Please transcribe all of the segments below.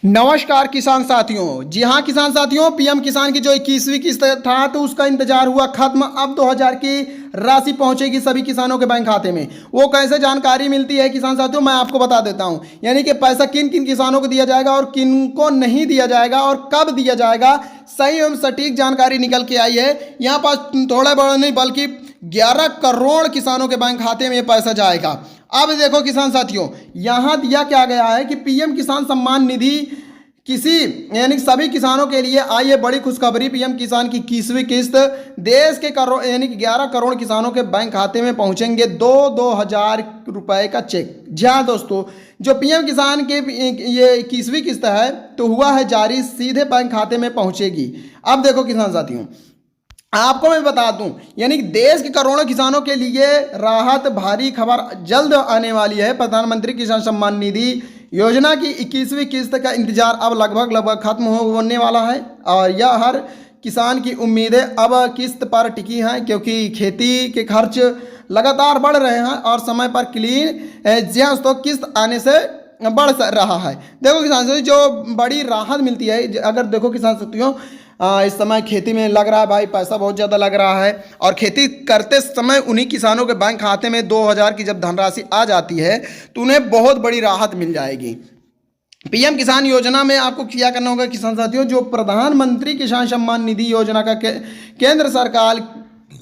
नमस्कार किसान साथियों। जी हाँ किसान साथियों, पीएम किसान की जो 21वीं किस्त था तो उसका इंतजार हुआ खत्म। अब 2000 की राशि पहुंचेगी सभी किसानों के बैंक खाते में। वो कैसे जानकारी मिलती है किसान साथियों, मैं आपको बता देता हूं। यानी कि पैसा किन किन किसानों को दिया जाएगा और किन को नहीं दिया जाएगा और कब दिया जाएगा, सही एवं सटीक जानकारी निकल के आई है। यहाँ पास थोड़ा बड़ा नहीं बल्कि 11 करोड़ किसानों के बैंक खाते में ये पैसा जाएगा। अब देखो किसान साथियों, यहां दिया क्या गया है कि पीएम किसान सम्मान निधि किसी यानी सभी किसानों के लिए आई है बड़ी खुशखबरी। पीएम किसान की 21वीं किस्त देश के करोड़ यानी कि 11 करोड़ किसानों के बैंक खाते में पहुंचेंगे दो हजार रुपए का चेक। जी हाँ दोस्तों, जो पीएम किसान के ये 21वीं किस्त है तो हुआ है जारी, सीधे बैंक खाते में पहुंचेगी। अब देखो किसान साथियों, आपको मैं बता दूं, यानी कि देश के करोड़ों किसानों के लिए राहत भारी खबर जल्द आने वाली है। प्रधानमंत्री किसान सम्मान निधि योजना की 21वीं किस्त का इंतजार अब लगभग खत्म होने वाला है और यह हर किसान की उम्मीदें अब किस्त पर टिकी हैं, क्योंकि खेती के खर्च लगातार बढ़ रहे हैं और समय पर क्लीन तो किस्त आने से बढ़ रहा है। देखो किसान साथियों, जो बड़ी राहत मिलती है, अगर देखो किसान साथियों, इस समय खेती में लग रहा है भाई पैसा बहुत ज़्यादा लग रहा है और खेती करते समय उन्हीं किसानों के बैंक खाते में 2000 की जब धनराशि आ जाती है तो उन्हें बहुत बड़ी राहत मिल जाएगी। पीएम किसान योजना में आपको क्या करना होगा किसान साथियों, जो प्रधानमंत्री किसान सम्मान निधि योजना का केंद्र सरकार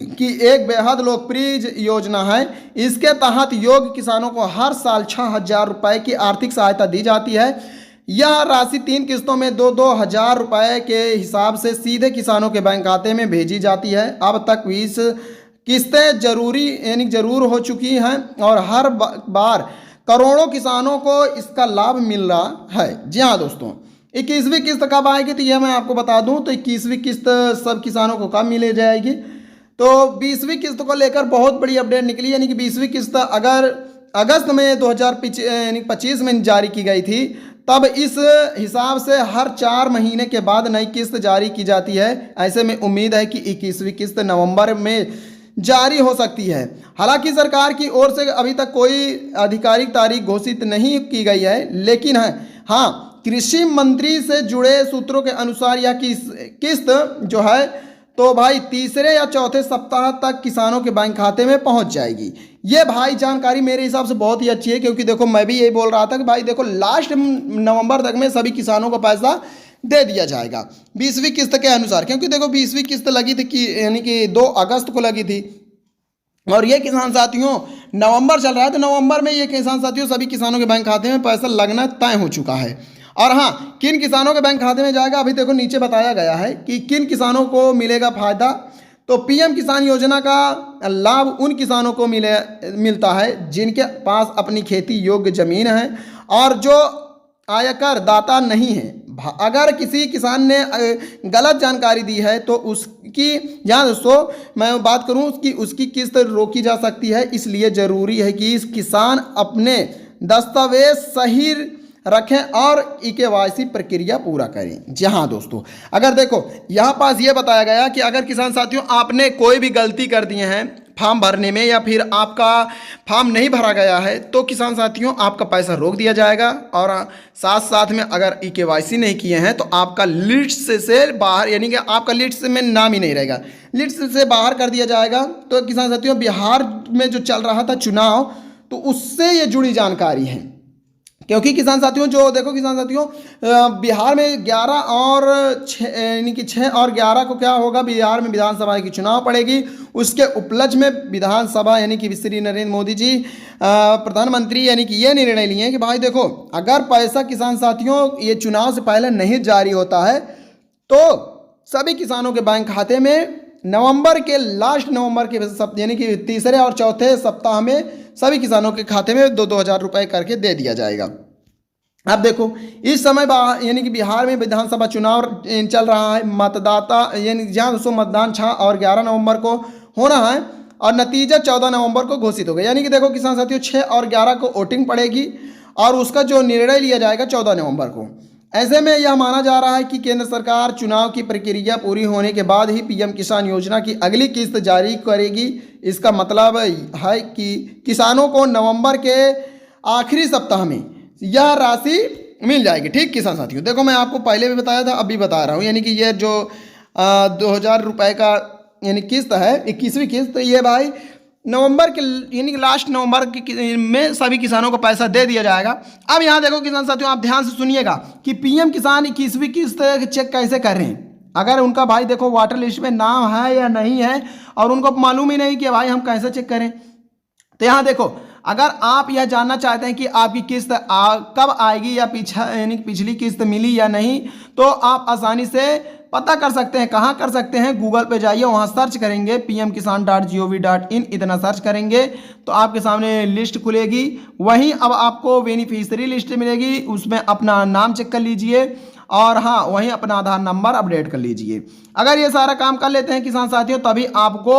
की एक बेहद लोकप्रिय योजना है। इसके तहत योग्य किसानों को हर साल 6000 रुपये की आर्थिक सहायता दी जाती है। यह राशि 3 किस्तों में 2-2 हजार रुपये के हिसाब से सीधे किसानों के बैंक खाते में भेजी जाती है। अब तक 20 किस्तें जरूर हो चुकी हैं और हर बार करोड़ों किसानों को इसका लाभ मिल रहा है। जी हाँ दोस्तों, 21वीं किस्त कब आएगी तो यह मैं आपको बता दूं, तो 21वीं किस्त सब किसानों को कब मिले जाएगी, तो 20वीं किस्त को लेकर बहुत बड़ी अपडेट निकली। यानी कि 20वीं किस्त अगर अगस्त में 2025 में जारी की गई थी, तब इस हिसाब से हर 4 महीने के बाद नई किस्त जारी की जाती है। ऐसे में उम्मीद है कि 21वीं किस्त नवंबर में जारी हो सकती है। हालांकि सरकार की ओर से अभी तक कोई आधिकारिक तारीख घोषित नहीं की गई है, लेकिन हाँ, कृषि मंत्री से जुड़े सूत्रों के अनुसार यह किस्त जो है तो भाई तीसरे या चौथे सप्ताह तक किसानों के बैंक खाते में पहुंच जाएगी। ये भाई जानकारी मेरे हिसाब से बहुत ही अच्छी है, क्योंकि देखो मैं भी यही बोल रहा था कि भाई देखो लास्ट नवंबर तक में सभी किसानों को पैसा दे दिया जाएगा 20वीं किस्त के अनुसार। क्योंकि देखो 20वीं किस्त लगी थी कि यानी कि 2 अगस्त को लगी थी और ये किसान साथियों नवंबर चल रहा है, तो नवंबर में ये किसान साथियों सभी किसानों के बैंक खाते में पैसा लगना तय हो चुका है। और हाँ, किन किसानों के बैंक खाते में जाएगा अभी देखो नीचे बताया गया है कि किन किसानों को मिलेगा फायदा। तो पीएम किसान योजना का लाभ उन किसानों को मिलता है जिनके पास अपनी खेती योग्य जमीन है और जो आयकर दाता नहीं है। अगर किसी किसान ने गलत जानकारी दी है तो उसकी, यहाँ दोस्तों मैं बात करूँ उसकी किस्त रोकी जा सकती है। इसलिए ज़रूरी है कि इस किसान अपने दस्तावेज सही रखें और केवाईसी प्रक्रिया पूरा करें। जी हाँ दोस्तों, अगर देखो यहाँ पास ये बताया गया कि अगर किसान साथियों आपने कोई भी गलती कर दिए हैं फॉर्म भरने में या फिर आपका फॉर्म नहीं भरा गया है तो किसान साथियों आपका पैसा रोक दिया जाएगा। और साथ में अगर केवाईसी नहीं किए हैं तो आपका लिस्ट से बाहर, यानी कि आपका लिस्ट में नाम ही नहीं रहेगा, लिस्ट से बाहर कर दिया जाएगा। तो किसान साथियों बिहार में जो चल रहा था चुनाव, तो उससे ये जुड़ी जानकारी है। क्योंकि किसान साथियों जो देखो किसान साथियों बिहार में 11 और 6 यानी कि 6 और 11 को क्या होगा, बिहार में विधानसभा की चुनाव पड़ेगी। उसके उपलक्ष्य में विधानसभा यानी कि श्री नरेंद्र मोदी जी प्रधानमंत्री यानी कि ये निर्णय लिए हैं कि भाई देखो अगर पैसा किसान साथियों ये चुनाव से पहले नहीं जारी होता है तो सभी किसानों के बैंक खाते में नवंबर के लास्ट नवंबर के यानी कि तीसरे और चौथे सप्ताह में सभी किसानों के खाते में 2-2 हजार रुपये करके दे दिया जाएगा। अब देखो इस समय यानी कि बिहार में विधानसभा चुनाव चल रहा है। मतदाता यानी जहाँ दोस्तों मतदान 6 और 11 नवंबर को होना है और नतीजा 14 नवंबर को घोषित होगा। यानी कि देखो किसान साथियों 6 और 11 को वोटिंग पड़ेगी और उसका जो निर्णय लिया जाएगा 14 नवंबर को। ऐसे में यह माना जा रहा है कि केंद्र सरकार चुनाव की प्रक्रिया पूरी होने के बाद ही पीएम किसान योजना की अगली किस्त जारी करेगी। इसका मतलब है कि किसानों को नवंबर के आखिरी सप्ताह में यह राशि मिल जाएगी। ठीक किसान साथियों, देखो मैं आपको पहले भी बताया था, अब भी बता रहा हूँ, यानी कि ये जो 2000 रुपये का यानी किस्त है, 21वीं किस्त, तो ये भाई नवंबर के यानी कि लास्ट नवंबर में सभी किसानों को पैसा दे दिया जाएगा। अब यहाँ देखो किसान साथियों, आप ध्यान से सुनिएगा कि पीएम किसान 21वीं किस्त चेक कैसे कर रहे हैं। अगर उनका भाई देखो वाटर लिस्ट में नाम है या नहीं है और उनको मालूम ही नहीं कि भाई हम कैसे चेक करें, तो यहाँ देखो, अगर आप यह जानना चाहते हैं कि आपकी किस्त कब आएगी या यानी पिछली किस्त मिली या नहीं, तो आप आसानी से पता कर सकते हैं। कहाँ कर सकते हैं? गूगल पे जाइए, वहाँ सर्च करेंगे pmkisan.gov.in, इतना सर्च करेंगे तो आपके सामने लिस्ट खुलेगी। वहीं अब आपको बेनिफिशियरी लिस्ट मिलेगी, उसमें अपना नाम चेक कर लीजिए और हाँ, वहीं अपना आधार नंबर अपडेट कर लीजिए। अगर ये सारा काम कर लेते हैं किसान साथियों, तभी आपको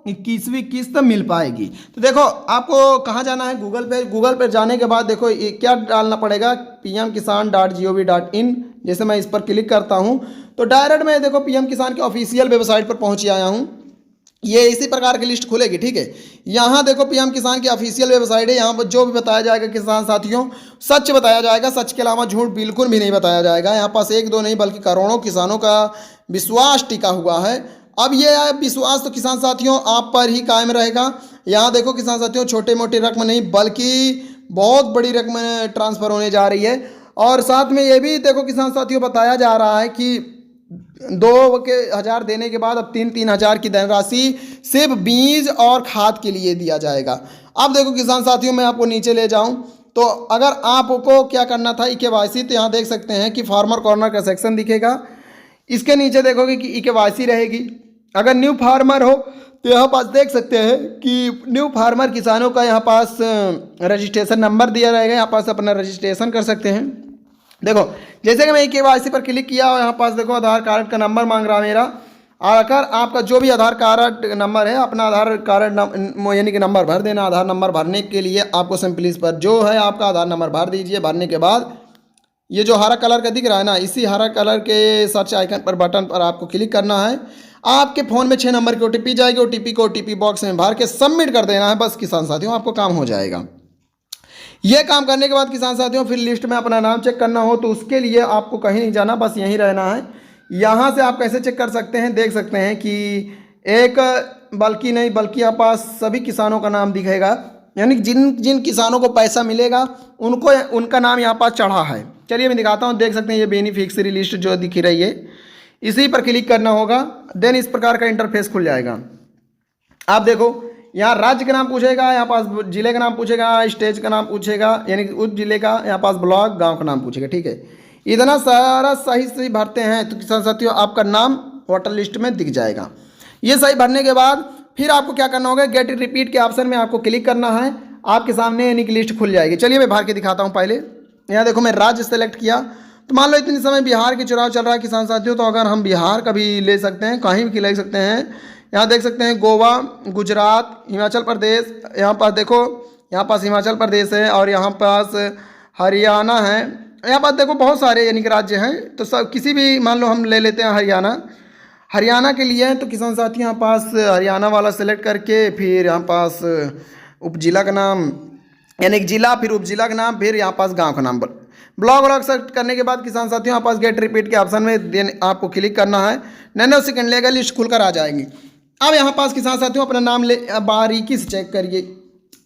21वीं किस्त मिल पाएगी। तो देखो आपको कहाँ जाना है? गूगल पे। गूगल पे जाने के बाद देखो ये क्या डालना पड़ेगा, pmkisan.gov.in। जैसे मैं इस पर क्लिक करता हूँ तो डायरेक्ट मैं देखो पीएम किसान के ऑफिशियल वेबसाइट पर पहुँच आया हूँ। ये इसी प्रकार की लिस्ट खुलेगी। ठीक है, यहाँ देखो पीएम किसान की ऑफिशियल वेबसाइट है। यहाँ पर जो भी बताया जाएगा किसान साथियों, सच बताया जाएगा, सच के अलावा झूठ बिल्कुल भी नहीं बताया जाएगा। यहाँ पास एक दो नहीं बल्कि करोड़ों किसानों का विश्वास टिका हुआ है। अब ये विश्वास तो किसान साथियों आप पर ही कायम रहेगा। यहाँ देखो किसान साथियों, छोटे मोटी रकम नहीं बल्कि बहुत बड़ी रकम ट्रांसफ़र होने जा रही है। और साथ में ये भी देखो किसान साथियों बताया जा रहा है कि 2,000 देने के बाद अब 3,000 की धनराशि सिर्फ बीज और खाद के लिए दिया जाएगा। अब देखो किसान साथियों, मैं आपको नीचे ले जाऊं तो अगर आपको क्या करना था, ई-केवाईसी, तो यहाँ देख सकते हैं कि फार्मर कॉर्नर का सेक्शन दिखेगा। इसके नीचे देखोगे कि ई-केवाईसी रहेगी। अगर न्यू फार्मर हो तो यहाँ पास देख सकते हैं कि न्यू फार्मर किसानों का यहाँ पास रजिस्ट्रेशन नंबर दिया रहेगा, यहाँ पास अपना रजिस्ट्रेशन कर सकते हैं। देखो जैसे कि मैं ई-केवाईसी पर क्लिक किया और यहाँ पास देखो आधार कार्ड का नंबर मांग रहा है मेरा। अगर आपका जो भी आधार कार्ड नंबर है, अपना आधार कार्ड यानी कि नंबर भर देना। आधार नंबर भरने के लिए आपको सिंपली इस पर जो है आपका आधार नंबर भर दीजिए। भरने के बाद ये जो हरा कलर का दिख रहा है ना, इसी हरा कलर के सर्च आइकन पर बटन पर आपको क्लिक करना है। आपके फ़ोन में 6 नंबर की OTP जाएगी। OTP को OTP बॉक्स में भर के सबमिट कर देना है। बस किसान साथियों आपको काम हो जाएगा। ये काम करने के बाद किसान साथियों फिर लिस्ट में अपना नाम चेक करना हो तो उसके लिए आपको कहीं नहीं जाना, बस यहीं रहना है। यहाँ से आप कैसे चेक कर सकते हैं, देख सकते हैं कि एक बल्कि नहीं बल्कि यहाँ पास सभी किसानों का नाम दिखेगा, यानी जिन जिन किसानों को पैसा मिलेगा उनको उनका नाम यहाँ पास चढ़ा है। चलिए मैं दिखाता हूँ, देख सकते हैं ये बेनिफिशियरी लिस्ट जो दिख रही है, इसी पर क्लिक करना होगा। देन इस प्रकार का इंटरफेस खुल जाएगा। आप देखो यहाँ राज्य का नाम पूछेगा, यहाँ पास जिले का नाम पूछेगा, स्टेट का नाम पूछेगा यानी कि उस जिले का, यहाँ पास ब्लॉक गांव का नाम पूछेगा। ठीक है, इतना सारा सही भरते हैं तो किसान साथियों आपका नाम वोटर लिस्ट में दिख जाएगा। ये सही भरने के बाद फिर आपको क्या करना होगा, गेट रिपीट के ऑप्शन में आपको क्लिक करना है। आपके सामने यानी कि लिस्ट खुल जाएगी। चलिए मैं भर के दिखाता हूँ। पहले यहाँ देखो मैं राज्य सेलेक्ट किया, तो मान लो इतने समय बिहार के चुनाव चल रहा है किसान साथियों, तो अगर हम बिहार का भी ले सकते हैं, कहीं भी ले सकते हैं। यहाँ देख सकते हैं गोवा, गुजरात, हिमाचल प्रदेश, यहाँ पास देखो यहाँ पास हिमाचल प्रदेश है और यहाँ पास हरियाणा है। यहाँ पास देखो बहुत सारे यानी कि राज्य हैं, तो सब किसी भी मान लो हम ले लेते हैं हरियाणा के लिए। तो किसान साथी यहाँ पास हरियाणा वाला सेलेक्ट करके फिर यहाँ पास उपजिला का नाम यानी कि जिला, फिर उपजिला का नाम, फिर यहाँ पास गाँव का नाम, ब्लॉक सेलेक्ट करने के बाद किसान साथियों यहाँ पास गेट रिपीट के ऑप्शन में देन आपको क्लिक करना है। नैनो सेकंड लेगा, लिस्ट खुलकर आ जाएगी। अब यहाँ पास किसान साथियों अपना नाम ले बारीकी से चेक करिए।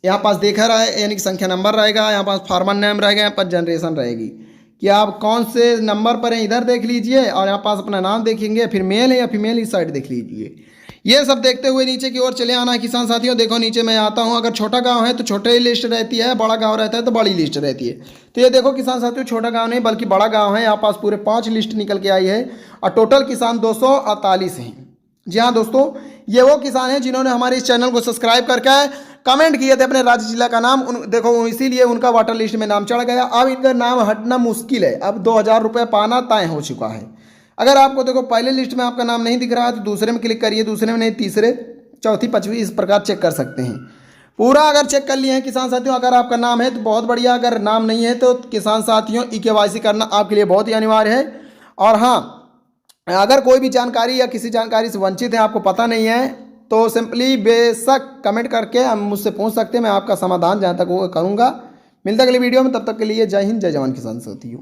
यहाँ पास देखा रहा है यानी कि संख्या नंबर रहेगा, यहाँ पास फार्मर नेम रहेगा, यहाँ पास जनरेशन रहेगी कि आप कौन से नंबर पर हैं, इधर देख लीजिए। और यहाँ पास अपना नाम देखेंगे, फिर मेल है या फीमेल इस साइड देख लीजिए। ये सब देखते हुए नीचे की ओर चले आना है किसान साथियों। देखो नीचे मैं आता हूँ, अगर छोटा गांव है तो छोटे ही लिस्ट रहती है, बड़ा गांव रहता है तो बड़ी लिस्ट रहती है। तो ये देखो किसान साथियों छोटा गांव नहीं बल्कि बड़ा गांव है। यहाँ पास पूरे 5 लिस्ट निकल के आई है और टोटल किसान 248 हैं। जी हाँ दोस्तों, ये वो किसान हैं जिन्होंने हमारे इस चैनल को सब्सक्राइब करके कमेंट किए थे अपने राज्य जिला का नाम। देखो इसीलिए उनका वाटर लिस्ट में नाम चढ़ गया। अब इनका नाम हटना मुश्किल है, अब 2,000 रुपये पाना तय हो चुका है। अगर आपको देखो पहले लिस्ट में आपका नाम नहीं दिख रहा है तो दूसरे में क्लिक करिए, दूसरे में नहीं तीसरे, चौथी, पांचवी, इस प्रकार चेक कर सकते हैं। पूरा अगर चेक कर लिए हैं किसान साथियों, अगर आपका नाम है तो बहुत बढ़िया, अगर नाम नहीं है तो किसान साथियों ई-केवाईसी करना आपके लिए बहुत ही अनिवार्य है। और हाँ, अगर कोई भी जानकारी या किसी जानकारी से वंचित है, आपको पता नहीं है, तो सिंपली बेशक कमेंट करके हम मुझसे पूछ सकते हैं। मैं आपका समाधान जहाँ तक वो करूँगा। मिलता अगली वीडियो में, तब तक के लिए जय हिंद, जय जवान किसान साथियों।